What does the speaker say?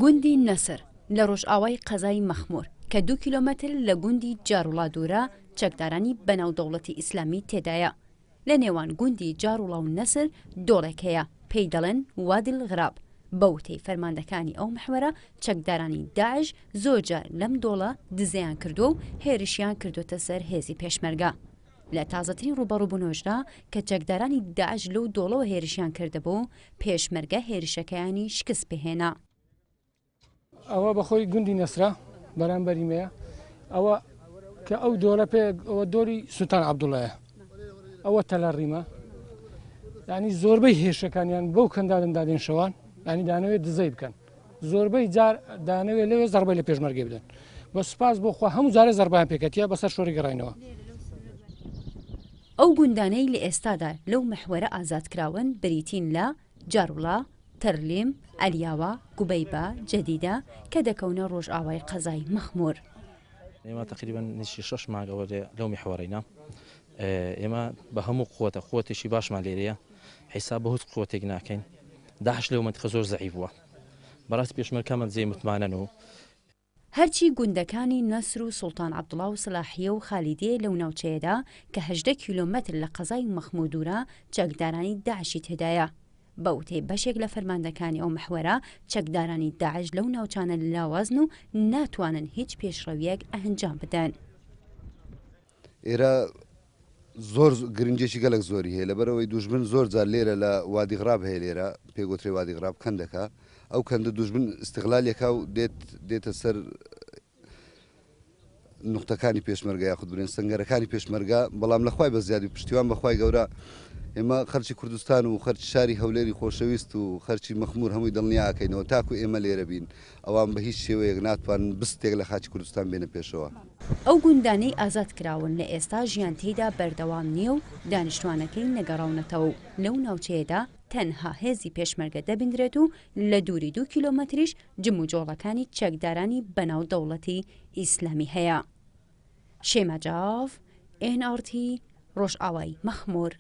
گوندی نەسر لە ڕۆژئاوای قەزای مەخموور کە 2 کیلۆمەتر لە گوندی جاروڵا دوورە چەکدارانی بەناودەوڵەتی ئیسلامی تێدایە. لە نێوان گوندی جاروڵا و نەسر دۆڵێک هەیە پێی دەڵێن وادی الغراب. بەوتەی فەرماندەکانی ئەو محوەرە چەکدارانی داعش زۆرجار لەم دۆڵە دزەیان کردووە و هێرشیان کردوتە سەر هێزی پێشمەرگە. لە تازەترین ڕوبەڕووبوونەوەشدا کە چەکدارانی داعش لەو دۆڵەوە هێرشیان کردبوو پێشمەرگە هێرشەکەیانی شکست پێهێنا. ئەوە بەخۆی گوندی نەسرا بەرامبەریمەیە ئەوە کە ئەو دۆڵە پێ ئەوە دۆری سوتان عەبدوڵڵایە ئەوە تەلەڕیمە یعنی زۆربەی هێرشەکانیان بەو کەنداڵن دادێن شەوان ینی دانەوێت دزەی بکەن زۆربەی جار دانەوێت لەوێ زەربەی لە پێشمەرگێ بدەن بە سوپاس بۆ خوا هەموو جارە زەربیان پێکەتیە بەسەر شۆڕی گەڕاینەوە. ئەو گوندانەی لە ئێستادا لەو محوەرە ئازادکراون بریتین لە جاروڵا، تەرلیم، ئەلیاوە، گوبەیبە، جەدیدە کە دەکەونە ڕۆژئاوای قەزای مەخموور. ئێمە تقریبا نشی 6 مانگەوە لەو میحوەرەینا ئێمە بە هەموو قوتێکی باشمان لێرەیە حیساب بە هیچ قوتێک ناکەین. داعش لەو منطقە زۆر زەعیف بووە بەڕاستی پێشمەرگەمان جێی متمانەن و هەرچی گوندەکانی نەسر و سوڵتان عەبدوڵڵا و سلاحیە و خالیدیە لەو ناوچەیەدا کە 18 کیلۆمەتر لە قەزای مەخموور دوورە چەکدارانی داعشی تێدایە. بەوتەی بەشێک لە فەرماندەکانی ئەو محوەرە چەکدارانی داعش لەو ناوچانە لاوازن و ناتوانن هیچ پێشڕەویەک ئەنجام بدەن. ئێرە زۆر گرنگێکی گەلک زۆری هەیە لەبەرەوەی دوژمن زۆر جار لێرە لە وادی غراب هەیە لێرە پێگوترێ وادی غراب کەندەکە ئەو کەندە دوژمن استیغلالێکا و دێتە سەر نوختەکانی پێشمەرگە یاخود برێن سەنگەرەکانی پێشمەرگە بەڵام لەخوای بە زیادی پشتیوان بەخوای گەورە ئێمە خەرچی کوردستان و خەرچی شاری هەولێری خۆشەویست و خەرچی مەخموور هەمووی دڵنیاکەینەوە تاکو ئێمە لێرە بین ئەوان بە هیچ شێوەیەک ناتوانن بستێک لە خاچی کوردستان بێنە پێشەوە. ئەو گوندانەی ئازادکراون لە ئێستا ژیان تێیدا بەردەوام نییە و دانیشتوانەکەی نەگەڕاونەتەوە و لەو ناوچەیەدا تەنها هێزی پێشمەرگە دەبیندرێت و لە دووری 2 کیلۆمەتریش جم و جۆڵەکانی چەکدارانی بەناو دەوڵەتی ئیسلامی هەیە. شێمە جااو، NRT ڕۆژئاوای مەخموور.